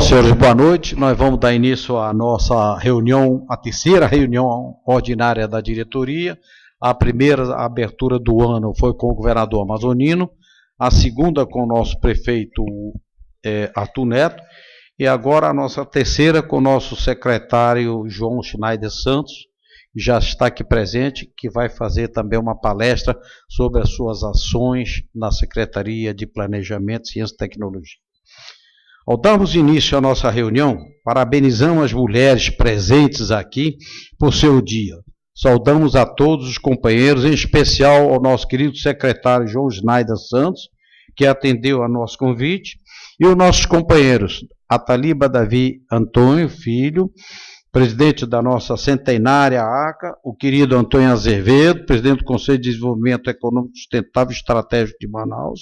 senhores, boa noite. Nós vamos dar início à nossa reunião, a terceira reunião ordinária da diretoria. A primeira abertura do ano foi com o governador amazonino, a segunda com o nosso prefeito Arthur Neto, e agora a nossa terceira com o nosso secretário João Schneider Santos, que já está aqui presente, que vai fazer também uma palestra sobre as suas ações na Secretaria de Planejamento, Ciência e Tecnologia. Ao darmos início à nossa reunião, parabenizamos as mulheres presentes aqui por seu dia. Saudamos a todos os companheiros, em especial ao nosso querido secretário João Schneider Santos, que atendeu a nosso convite, e os nossos companheiros, Ataliba Davi Antônio Filho, presidente da nossa centenária ACA, o querido Antônio Azevedo, presidente do Conselho de Desenvolvimento Econômico Sustentável e Estratégico de Manaus,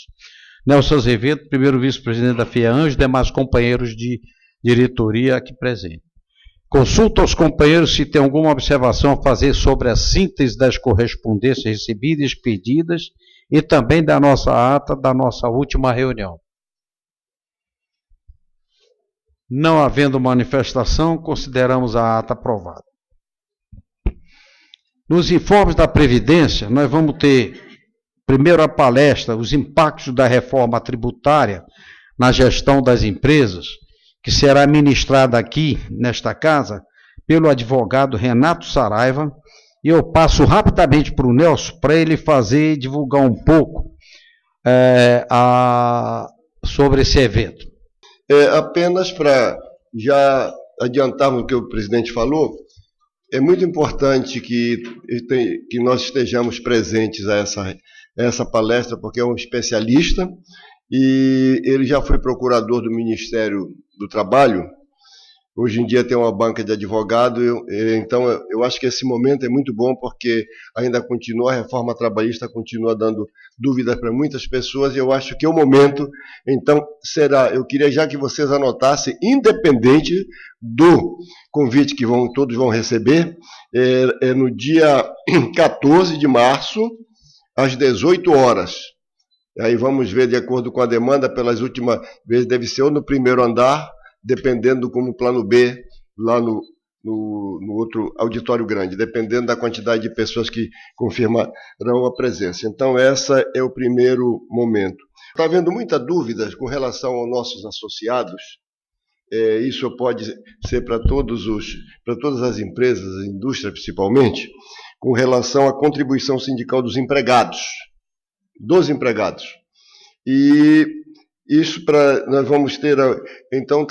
Nelson Azevedo, primeiro vice-presidente da FIANJ, demais companheiros de diretoria aqui presentes. Consulto aos companheiros se tem alguma observação a fazer sobre a síntese das correspondências recebidas e expedidas e também da nossa ata da nossa última reunião. Não havendo manifestação, consideramos a ata aprovada. Nos informes da Previdência, nós vamos ter primeiro a palestra, os impactos da reforma tributária na gestão das empresas, que será ministrada aqui, nesta casa, pelo advogado Renato Saraiva, e eu passo rapidamente para o Nelson, para ele fazer, divulgar um pouco sobre esse evento. Apenas para já adiantarmos o que o presidente falou, é muito importante que nós estejamos presentes a essa palestra, porque é um especialista e ele já foi procurador do Ministério do Trabalho. Hoje em dia tem uma banca de advogado, então eu acho que esse momento é muito bom porque ainda continua, a reforma trabalhista continua dando dúvidas para muitas pessoas e eu acho que o momento, então, será, eu queria já que vocês anotassem, independente do convite que todos vão receber, no dia 14 de março, às 18 horas. Aí vamos ver, de acordo com a demanda, pelas últimas vezes, deve ser ou no primeiro andar, dependendo como plano B, lá no outro auditório grande, dependendo da quantidade de pessoas que confirmarão a presença. Então, esse é o primeiro momento. Está havendo muita dúvida com relação aos nossos associados. Isso pode ser para todas as empresas, a indústria principalmente, com relação à contribuição sindical dos empregados. E isso nós vamos ter, então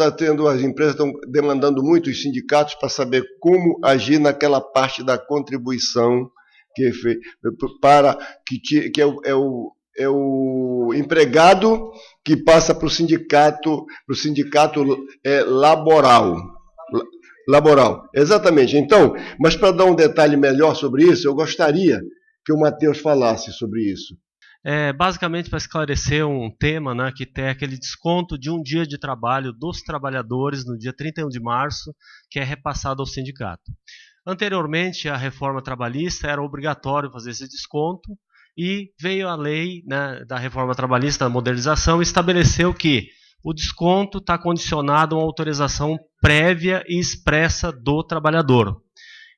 as empresas estão demandando muito os sindicatos para saber como agir naquela parte da contribuição que é o empregado que passa para o sindicato laboral. Exatamente. Então, mas para dar um detalhe melhor sobre isso, eu gostaria que o Matheus falasse sobre isso. Basicamente para esclarecer um tema, né, que tem aquele desconto de um dia de trabalho dos trabalhadores no dia 31 de março, que é repassado ao sindicato. Anteriormente, a reforma trabalhista era obrigatório fazer esse desconto e veio a lei, né, da reforma trabalhista, da modernização, e estabeleceu que o desconto está condicionado a uma autorização prévia e expressa do trabalhador.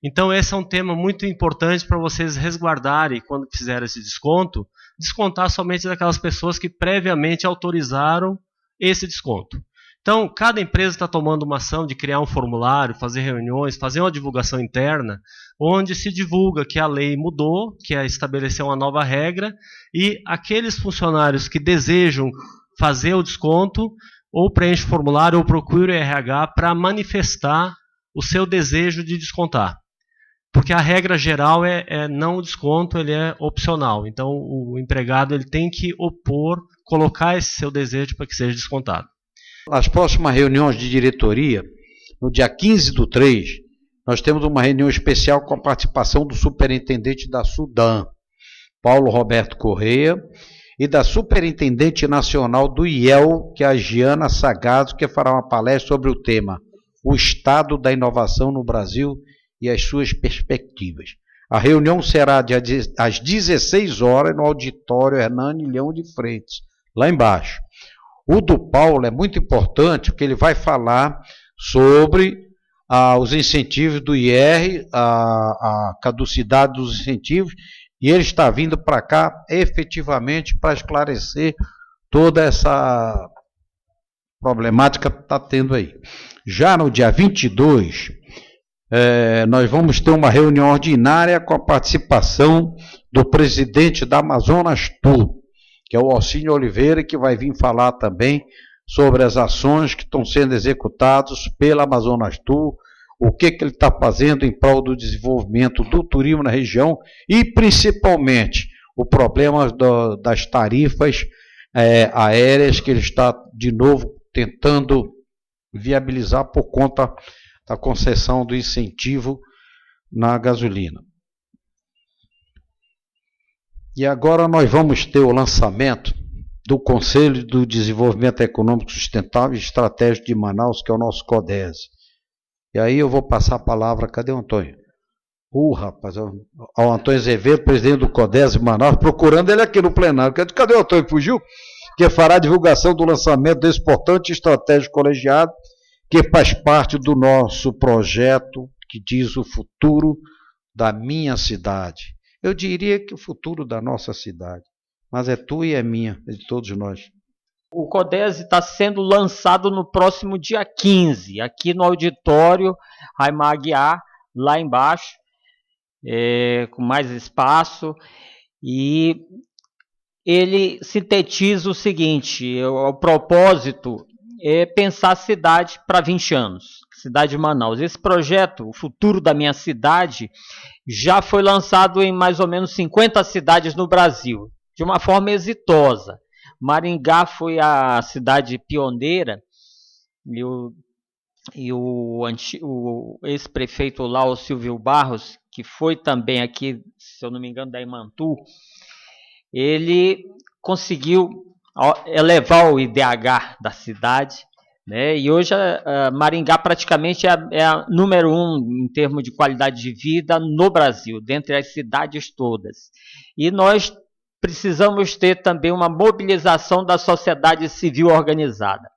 Então esse é um tema muito importante para vocês resguardarem quando fizerem esse desconto, descontar somente daquelas pessoas que previamente autorizaram esse desconto. Então cada empresa está tomando uma ação de criar um formulário, fazer reuniões, fazer uma divulgação interna, onde se divulga que a lei mudou, que é estabelecer uma nova regra, e aqueles funcionários que desejam fazer o desconto, ou preenche o formulário ou procura o RH para manifestar o seu desejo de descontar. Porque a regra geral não o desconto, ele é opcional. Então o empregado ele tem que colocar esse seu desejo para que seja descontado. As próximas reuniões de diretoria, no dia 15/3, nós temos uma reunião especial com a participação do superintendente da SUDAM, Paulo Roberto Correia, e da superintendente nacional do IEL, que é a Giana Sagazzo, que fará uma palestra sobre o tema O Estado da Inovação no Brasil e as suas perspectivas. A reunião será às 16 horas no auditório Hernani Leão de Freitas, lá embaixo. O do Paulo é muito importante, porque ele vai falar sobre os incentivos do IR, a caducidade dos incentivos, e ele está vindo para cá efetivamente para esclarecer toda essa problemática que está tendo aí. Já no dia 22, nós vamos ter uma reunião ordinária com a participação do presidente da Amazonas Tour, que é o Alcínio Oliveira, que vai vir falar também sobre as ações que estão sendo executadas pela Amazonas Tour, o que ele está fazendo em prol do desenvolvimento do turismo na região e, principalmente, o problema das tarifas aéreas que ele está, de novo, tentando viabilizar por conta da concessão do incentivo na gasolina. E agora nós vamos ter o lançamento do Conselho do Desenvolvimento Econômico Sustentável e Estratégico de Manaus, que é o nosso CODES. E aí eu vou passar a palavra, cadê o Antônio? Rapaz, ao Antônio Azevedo, presidente do CODES de Manaus, procurando ele aqui no plenário. Cadê o Antônio? Fugiu? Que fará a divulgação do lançamento desse importante estratégia colegiado, que faz parte do nosso projeto, que diz o futuro da minha cidade. Eu diria que o futuro da nossa cidade, mas é tua e é minha, é de todos nós. O CODES está sendo lançado no próximo dia 15, aqui no auditório Raimar Aguiar, lá embaixo, com mais espaço, e ele sintetiza o seguinte: o propósito é pensar a cidade para 20 anos, cidade de Manaus. Esse projeto, o futuro da minha cidade, já foi lançado em mais ou menos 50 cidades no Brasil, de uma forma exitosa. Maringá foi a cidade pioneira, e o ex-prefeito lá, o Silvio Barros, que foi também aqui, se eu não me engano, da Imantu, ele conseguiu elevar o IDH da cidade, né? E hoje Maringá praticamente é a número 1 em termos de qualidade de vida no Brasil, dentre as cidades todas. E nós precisamos ter também uma mobilização da sociedade civil organizada.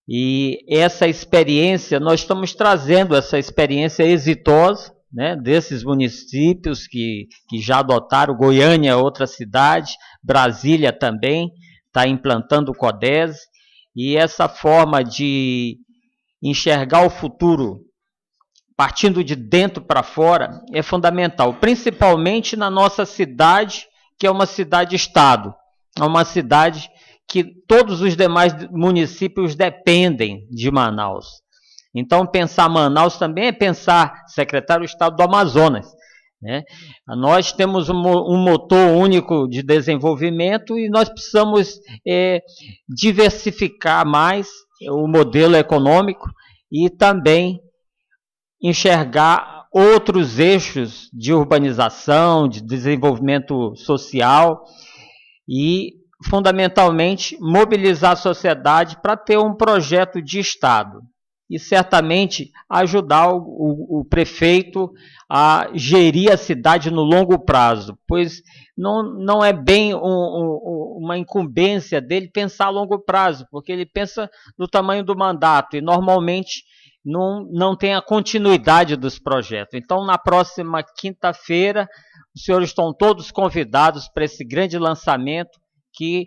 E essa experiência, nós estamos trazendo essa experiência exitosa, né, desses municípios que já adotaram. Goiânia é outra cidade, Brasília também está implantando o CODES, e essa forma de enxergar o futuro partindo de dentro para fora é fundamental, principalmente na nossa cidade, que é uma cidade-estado, é uma cidade que todos os demais municípios dependem de Manaus. Então, pensar Manaus também é pensar secretário de Estado do Amazonas, né? Nós temos um motor único de desenvolvimento e nós precisamos diversificar mais o modelo econômico e também enxergar outros eixos de urbanização, de desenvolvimento social e, fundamentalmente, mobilizar a sociedade para ter um projeto de Estado. E certamente ajudar o prefeito a gerir a cidade no longo prazo, pois não é bem uma incumbência dele pensar a longo prazo, porque ele pensa no tamanho do mandato e normalmente não tem a continuidade dos projetos. Então, na próxima quinta-feira, os senhores estão todos convidados para esse grande lançamento, que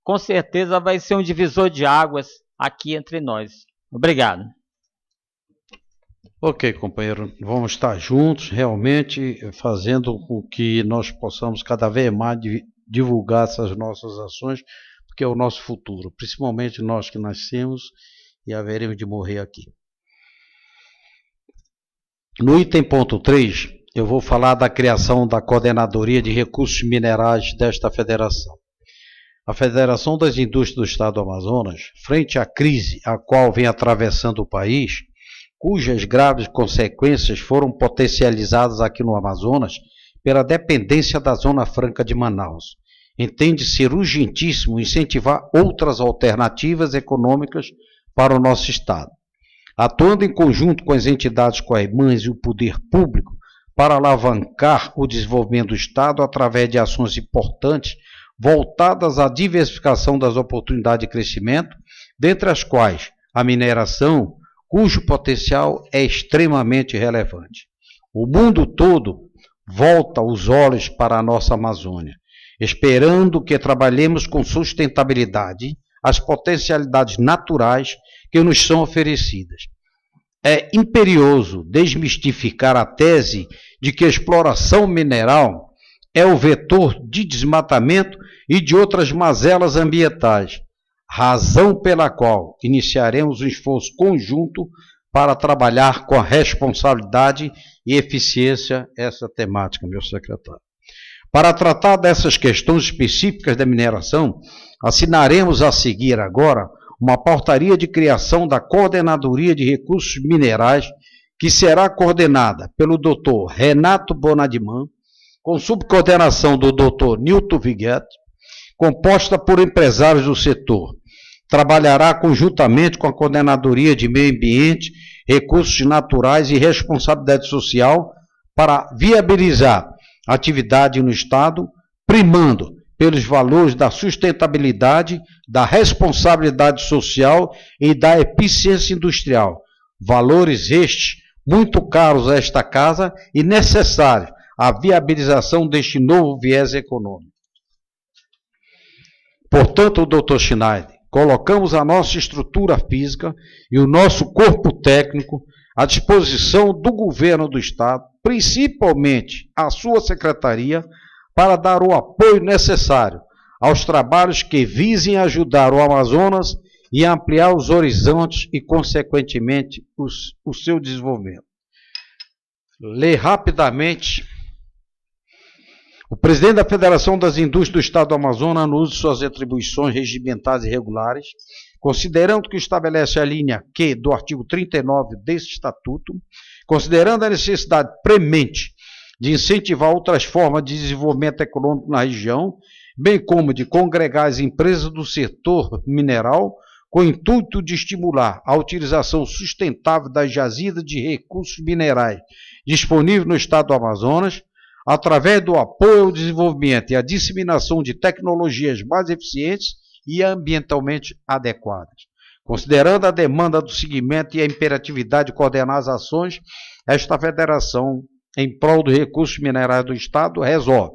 com certeza vai ser um divisor de águas aqui entre nós. Obrigado. Ok, companheiro, vamos estar juntos, realmente, fazendo com que nós possamos cada vez mais divulgar essas nossas ações, porque é o nosso futuro, principalmente nós que nascemos e haveremos de morrer aqui. No item ponto 3, eu vou falar da criação da Coordenadoria de Recursos Minerais desta federação. A Federação das Indústrias do Estado do Amazonas, frente à crise a qual vem atravessando o país, cujas graves consequências foram potencializadas aqui no Amazonas pela dependência da Zona Franca de Manaus, entende ser urgentíssimo incentivar outras alternativas econômicas para o nosso Estado, atuando em conjunto com as entidades co-irmãs e o poder público para alavancar o desenvolvimento do Estado através de ações importantes voltadas à diversificação das oportunidades de crescimento, dentre as quais a mineração, cujo potencial é extremamente relevante. O mundo todo volta os olhos para a nossa Amazônia, esperando que trabalhemos com sustentabilidade as potencialidades naturais que nos são oferecidas. É imperioso desmistificar a tese de que a exploração mineral é o vetor de desmatamento e de outras mazelas ambientais, razão pela qual iniciaremos um esforço conjunto para trabalhar com a responsabilidade e eficiência essa temática, meu secretário. Para tratar dessas questões específicas da mineração, assinaremos a seguir agora uma portaria de criação da Coordenadoria de Recursos Minerais, que será coordenada pelo Dr. Renato Bonadiman, com subcoordenação do Dr. Nilton Viguete, composta por empresários do setor. Trabalhará conjuntamente com a Coordenadoria de Meio Ambiente, Recursos Naturais e Responsabilidade Social para viabilizar a atividade no Estado, primando pelos valores da sustentabilidade, da responsabilidade social e da eficiência industrial. Valores estes muito caros a esta casa e necessários à viabilização deste novo viés econômico. Portanto, Dr. Schneider, colocamos a nossa estrutura física e o nosso corpo técnico à disposição do governo do Estado, principalmente a sua secretaria, para dar o apoio necessário aos trabalhos que visem ajudar o Amazonas e ampliar os horizontes e, consequentemente, o seu desenvolvimento. Lê rapidamente. O presidente da Federação das Indústrias do Estado do Amazonas, no uso de suas atribuições regimentais e regulares, considerando que estabelece a linha Q do artigo 39 desse Estatuto, considerando a necessidade premente de incentivar outras formas de desenvolvimento econômico na região, bem como de congregar as empresas do setor mineral, com o intuito de estimular a utilização sustentável das jazidas de recursos minerais disponíveis no Estado do Amazonas, através do apoio ao desenvolvimento e à disseminação de tecnologias mais eficientes e ambientalmente adequadas. Considerando a demanda do segmento e a imperatividade de coordenar as ações, esta federação, em prol dos recursos minerais do Estado, resolve.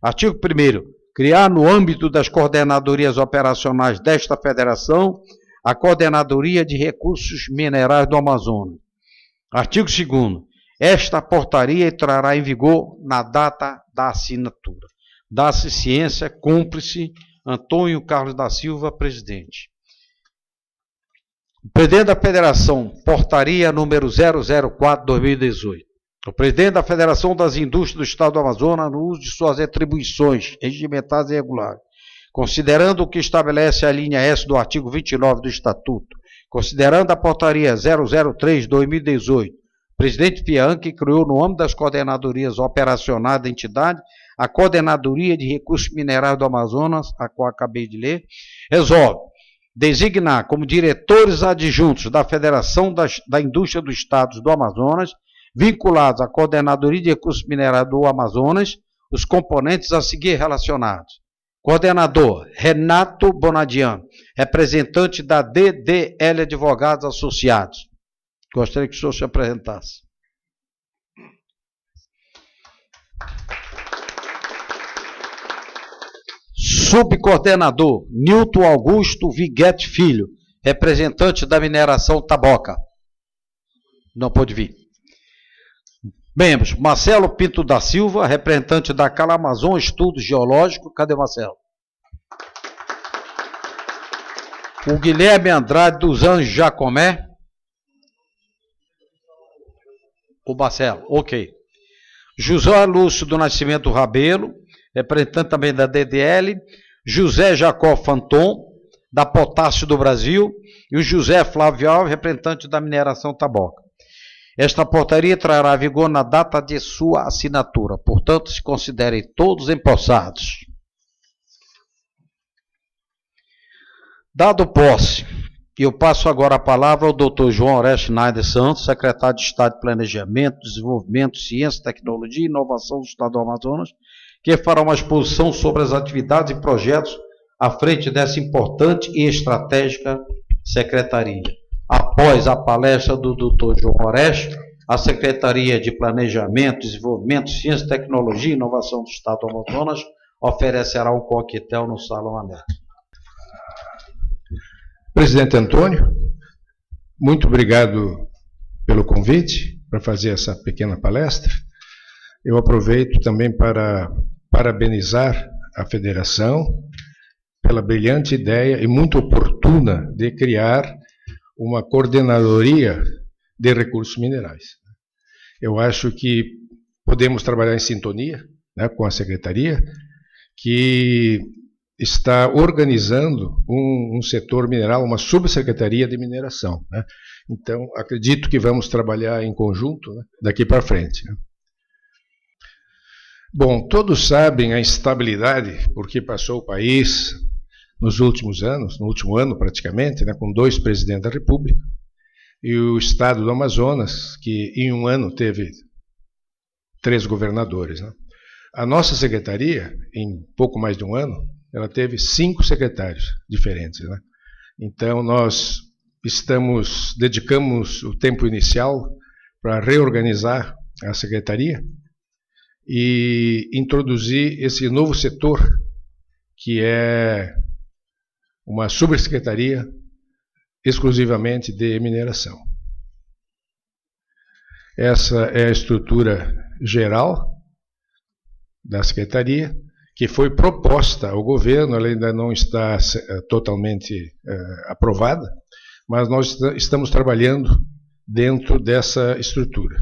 Artigo 1º. Criar no âmbito das coordenadorias operacionais desta federação a Coordenadoria de Recursos Minerais do Amazonas. Artigo 2º. Esta portaria entrará em vigor na data da assinatura. Dá-se ciência, cúmplice, Antônio Carlos da Silva, presidente. O presidente da Federação, portaria número 004/2018. O presidente da Federação das Indústrias do Estado do Amazonas, no uso de suas atribuições regimentais e regulares, considerando o que estabelece a linha S do artigo 29 do Estatuto, considerando a portaria 003/2018, o presidente Bianchi criou, no âmbito das coordenadorias operacionais da entidade, a Coordenadoria de Recursos Minerais do Amazonas, a qual acabei de ler, resolve designar como diretores adjuntos da Federação da Indústria do Estado do Amazonas, vinculados à Coordenadoria de Recursos Minerais do Amazonas, os componentes a seguir relacionados. Coordenador, Renato Bonadian, representante da DDL Advogados Associados. Gostaria que o senhor se apresentasse. Subcoordenador, Nilton Augusto Viguete Filho, representante da mineração Taboca. Não pôde vir. Membros, Marcelo Pinto da Silva, representante da Calamazon Estudos Geológicos. Cadê o Marcelo? O Guilherme Andrade dos Anjos Jacomé. O Marcelo, ok. José Lúcio do Nascimento Rabelo, representante também da DDL. José Jacó Fanton, da Potássio do Brasil. E o José Flávio Alves, representante da mineração Taboca. Esta portaria trará vigor na data de sua assinatura. Portanto, se considerem todos empossados. Dado posse, eu passo agora a palavra ao Dr. João Oreste Schneider Santos, secretário de Estado de Planejamento, Desenvolvimento, Ciência, Tecnologia e Inovação do Estado do Amazonas, que fará uma exposição sobre as atividades e projetos à frente dessa importante e estratégica secretaria. Após a palestra do Dr. João Oreste, a Secretaria de Planejamento, Desenvolvimento, Ciência, Tecnologia e Inovação do Estado do Amazonas oferecerá um coquetel no Salão Aberto. Presidente Antônio, muito obrigado pelo convite para fazer essa pequena palestra. Eu aproveito também para parabenizar a Federação pela brilhante ideia e muito oportuna de criar uma coordenadoria de recursos minerais. Eu acho que podemos trabalhar em sintonia, né, com a Secretaria, que está organizando um setor mineral, uma subsecretaria de mineração, né? Então, acredito que vamos trabalhar em conjunto, né, daqui para frente, né? Bom, todos sabem a instabilidade por que passou o país nos últimos anos, no último ano praticamente, né, com 2 presidentes da República, e o estado do Amazonas, que em um ano teve 3 governadores, né? A nossa secretaria, em pouco mais de um ano, ela teve 5 secretários diferentes, né? Então, nós dedicamos o tempo inicial para reorganizar a secretaria e introduzir esse novo setor, que é uma subsecretaria exclusivamente de mineração. Essa é a estrutura geral da secretaria, que foi proposta ao governo, ela ainda não está totalmente aprovada, mas nós estamos trabalhando dentro dessa estrutura.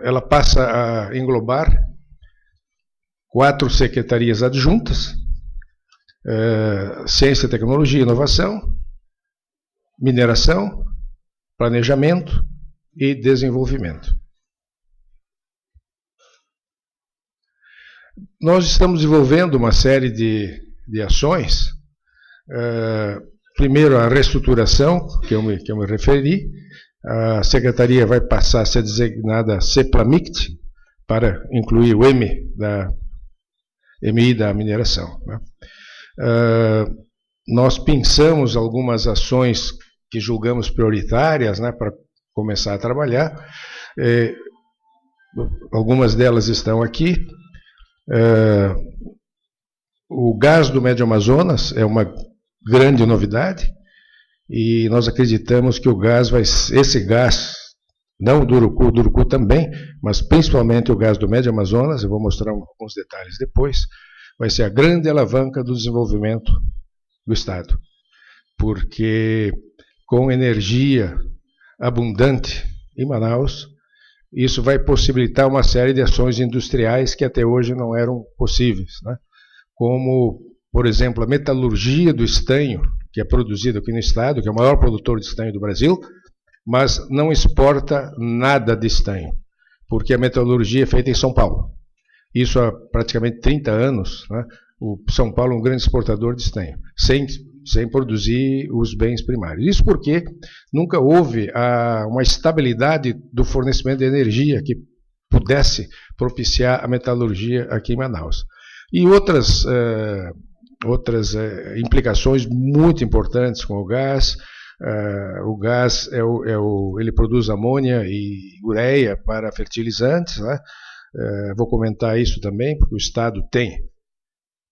Ela passa a englobar 4 secretarias adjuntas: Ciência, Tecnologia e Inovação, Mineração, Planejamento e Desenvolvimento. Nós estamos desenvolvendo uma série de ações. Primeiro, a reestruturação, que eu me referi. A secretaria vai passar a ser designada CEPLAMICT, para incluir o MI da mineração, né? Nós pensamos algumas ações que julgamos prioritárias, né, para começar a trabalhar. Algumas delas estão aqui. O gás do Médio Amazonas é uma grande novidade e nós acreditamos que esse gás, não o do Urucu também, mas principalmente o gás do Médio Amazonas, eu vou mostrar alguns detalhes depois, vai ser a grande alavanca do desenvolvimento do Estado, porque com energia abundante em Manaus, isso vai possibilitar uma série de ações industriais que até hoje não eram possíveis, né? Como, por exemplo, a metalurgia do estanho, que é produzida aqui no Estado, que é o maior produtor de estanho do Brasil, mas não exporta nada de estanho, porque a metalurgia é feita em São Paulo. Isso há praticamente 30 anos, né? O São Paulo é um grande exportador de estanho, sem produzir os bens primários. Isso porque nunca houve uma estabilidade do fornecimento de energia que pudesse propiciar a metalurgia aqui em Manaus. E outras implicações muito importantes com o gás. O gás ele produz amônia e ureia para fertilizantes, né? Vou comentar isso também, porque o Estado tem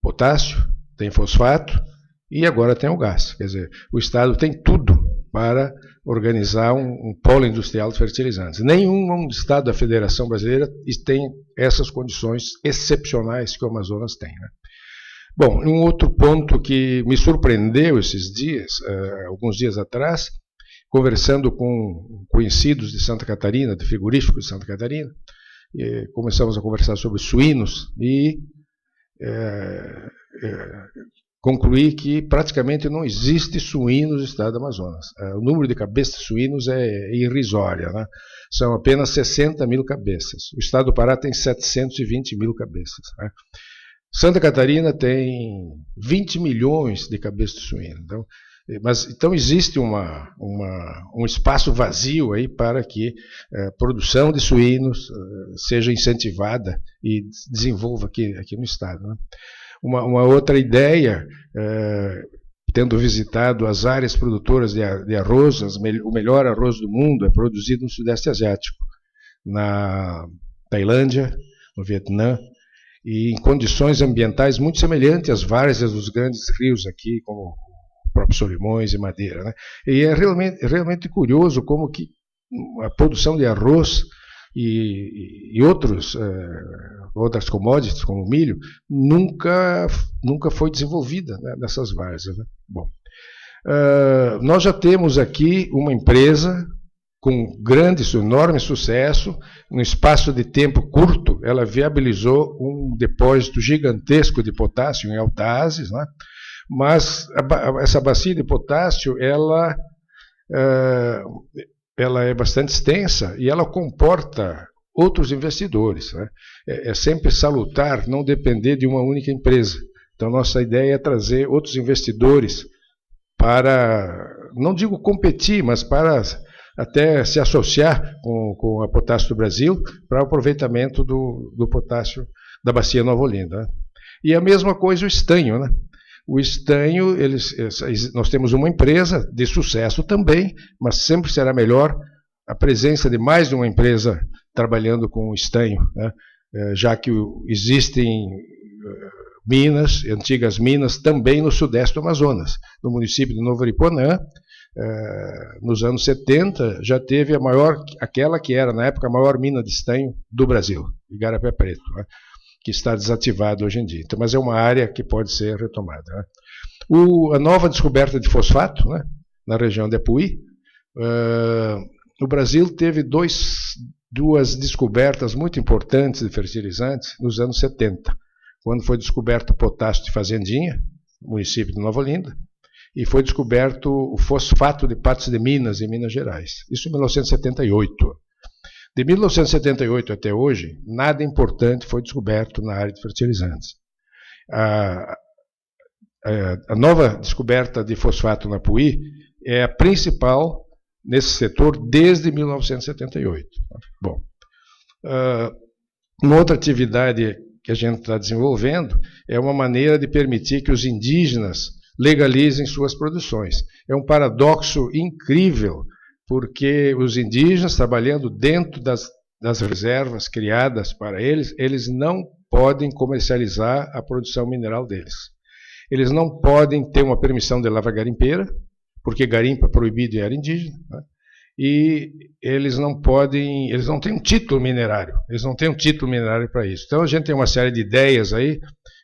potássio, tem fosfato e agora tem o gás. Quer dizer, o Estado tem tudo para organizar um polo industrial de fertilizantes. Nenhum Estado da Federação Brasileira tem essas condições excepcionais que o Amazonas tem, né? Bom, um outro ponto que me surpreendeu esses dias, alguns dias atrás, conversando com conhecidos de Santa Catarina, de frigoríficos de Santa Catarina, começamos a conversar sobre suínos e concluí que praticamente não existe suínos no estado do Amazonas. O número de cabeças de suínos é irrisório, né? São apenas 60 mil cabeças. O estado do Pará tem 720 mil cabeças, né? Santa Catarina tem 20 milhões de cabeças de suíno. Então, Mas então existe um espaço vazio aí para que a produção de suínos seja incentivada e desenvolva aqui no estado, né? Uma outra ideia, tendo visitado as áreas produtoras de arroz, o melhor arroz do mundo é produzido no Sudeste Asiático, na Tailândia, no Vietnã, e em condições ambientais muito semelhantes às várzeas dos grandes rios aqui, como o próprio Solimões e Madeira, né? E é realmente curioso como que a produção de arroz e outras commodities, como o milho, nunca foi desenvolvida, né, nessas várzeas, né? Bom, nós já temos aqui uma empresa com enorme sucesso, num espaço de tempo curto, ela viabilizou um depósito gigantesco de potássio em Altazes, né? Mas essa bacia de potássio, ela é bastante extensa e ela comporta outros investidores, né? É sempre salutar não depender de uma única empresa. Então, nossa ideia é trazer outros investidores para, não digo competir, mas para até se associar com a Potássio do Brasil para o aproveitamento do potássio da bacia Nova Olinda, né? E a mesma coisa o estanho, né? O estanho, nós temos uma empresa de sucesso também, mas sempre será melhor a presença de mais de uma empresa trabalhando com o estanho, né? Já que existem minas, antigas minas, também no sudeste do Amazonas. No município de Novo Aripuanã, nos anos 70, já teve aquela que era, na época, a maior mina de estanho do Brasil, Igarapé Preto, né? Que está desativado hoje em dia. Então, mas é uma área que pode ser retomada, né? A nova descoberta de fosfato, né, na região de Apuí, o Brasil teve duas descobertas muito importantes de fertilizantes nos anos 70, quando foi descoberto o potássio de Fazendinha, no município de Nova Olinda, e foi descoberto o fosfato de Patos de Minas, em Minas Gerais. Isso em 1978. De 1978 até hoje, nada importante foi descoberto na área de fertilizantes. A nova descoberta de fosfato na Apuí é a principal nesse setor desde 1978. Bom, uma outra atividade que a gente está desenvolvendo é uma maneira de permitir que os indígenas legalizem suas produções. É um paradoxo incrível, porque os indígenas, trabalhando dentro das reservas criadas para eles, eles não podem comercializar a produção mineral deles. Eles não podem ter uma permissão de lavra garimpeira, porque garimpo é proibido em área indígena, né? E eles não têm um título minerário, para isso. Então a gente tem uma série de ideias aí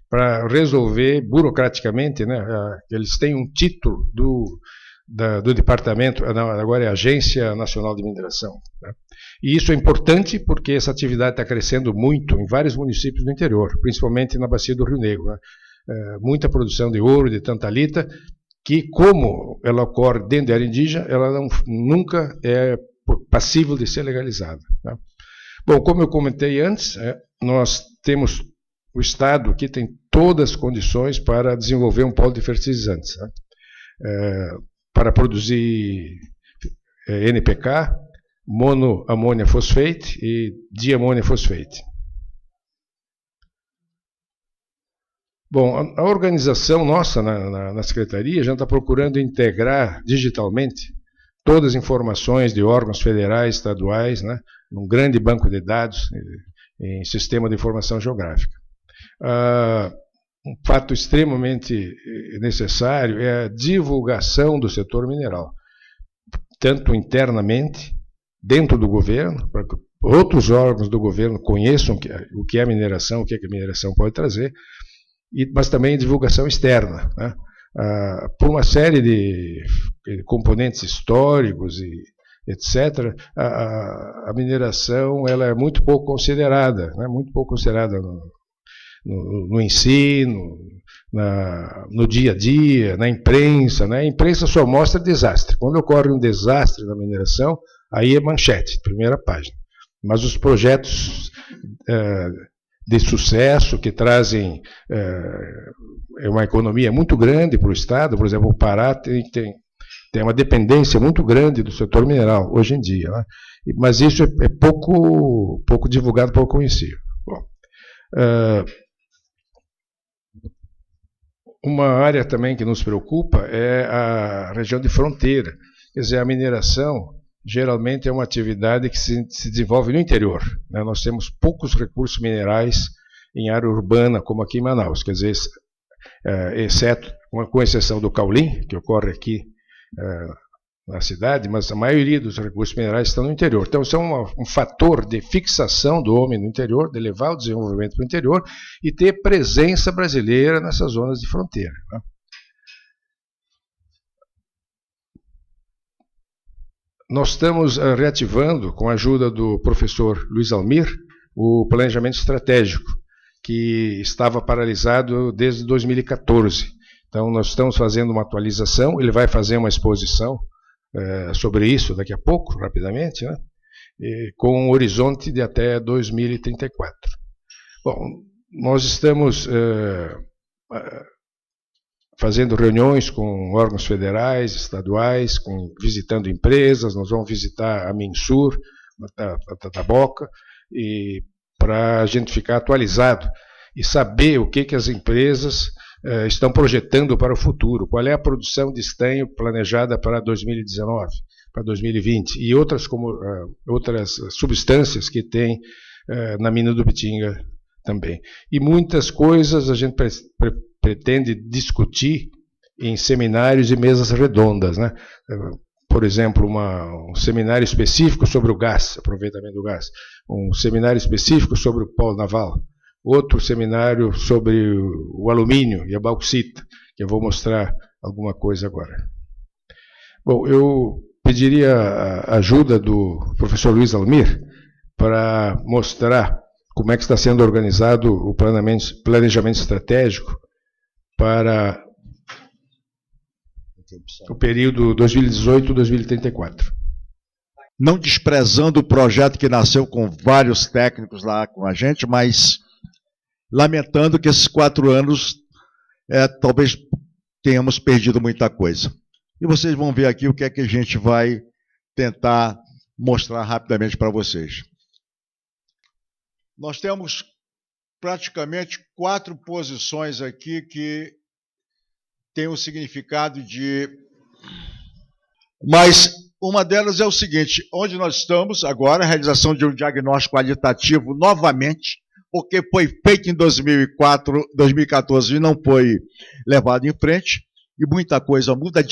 para resolver burocraticamente, né? Eles têm um título do departamento, agora é a Agência Nacional de Mineração, né? E isso é importante porque essa atividade está crescendo muito em vários municípios do interior, principalmente na bacia do Rio Negro, né? Muita produção de ouro, de tantalita, que, como ela ocorre dentro da área indígena, ela nunca é passível de ser legalizada, né? Bom, como eu comentei antes, nós temos, o Estado aqui tem todas as condições para desenvolver um polo de fertilizantes, né? Para produzir NPK, monoamônia fosfate e diamônia fosfate. Bom, a organização nossa na Secretaria já está procurando integrar digitalmente todas as informações de órgãos federais, estaduais, né, num grande banco de dados em sistema de informação geográfica. Um fato extremamente necessário é a divulgação do setor mineral, tanto internamente, dentro do governo, para que outros órgãos do governo conheçam o que é mineração, o que a mineração pode trazer, mas também divulgação externa, né? Por uma série de componentes históricos e etc., a mineração ela é muito pouco considerada, né? Muito pouco considerada no ensino, no dia a dia, na imprensa, né? A imprensa só mostra desastre. Quando ocorre um desastre na mineração, aí é manchete, primeira página. Mas os projetos de sucesso, que trazem uma economia muito grande para o Estado. Por exemplo, o Pará tem uma dependência muito grande do setor mineral hoje em dia, né? Mas isso é pouco divulgado, pouco conhecido. Bom, uma área também que nos preocupa é a região de fronteira. Quer dizer, a mineração geralmente é uma atividade que se desenvolve no interior, né? Nós temos poucos recursos minerais em área urbana, como aqui em Manaus. Quer dizer, exceto, com exceção do caulim, que ocorre aqui na cidade, mas a maioria dos recursos minerais estão no interior. Então, isso é um fator de fixação do homem no interior, de levar o desenvolvimento para o interior e ter presença brasileira nessas zonas de fronteira, né? Nós estamos reativando, com a ajuda do professor Luiz Almir, o planejamento estratégico, que estava paralisado desde 2014. Então, nós estamos fazendo uma atualização, ele vai fazer uma exposição sobre isso daqui a pouco, rapidamente, né? Com um horizonte de até 2034. Bom, nós estamos fazendo reuniões com órgãos federais, estaduais, visitando empresas. Nós vamos visitar a Minsur, a Tataboca, e para a gente ficar atualizado e saber o que as empresas estão projetando para o futuro, qual é a produção de estanho planejada para 2019, para 2020, e outras substâncias que tem na mina do Bitinga também. E muitas coisas a gente pretende discutir em seminários e mesas redondas, né? Por exemplo, um seminário específico sobre o gás, aproveitamento do gás, um seminário específico sobre o polo naval, outro seminário sobre o alumínio e a bauxita, que eu vou mostrar alguma coisa agora. Bom, eu pediria a ajuda do professor Luiz Almir para mostrar como é que está sendo organizado o planejamento estratégico para o período 2018-2034. Não desprezando o projeto que nasceu com vários técnicos lá com a gente, mas lamentando que esses 4 anos talvez tenhamos perdido muita coisa. E vocês vão ver aqui o que é que a gente vai tentar mostrar rapidamente para vocês. Nós temos praticamente 4 posições aqui que têm o significado de... Mas uma delas é o seguinte: onde nós estamos agora, a realização de um diagnóstico qualitativo novamente, porque foi feito em 2014 e não foi levado em frente, e muita coisa muda.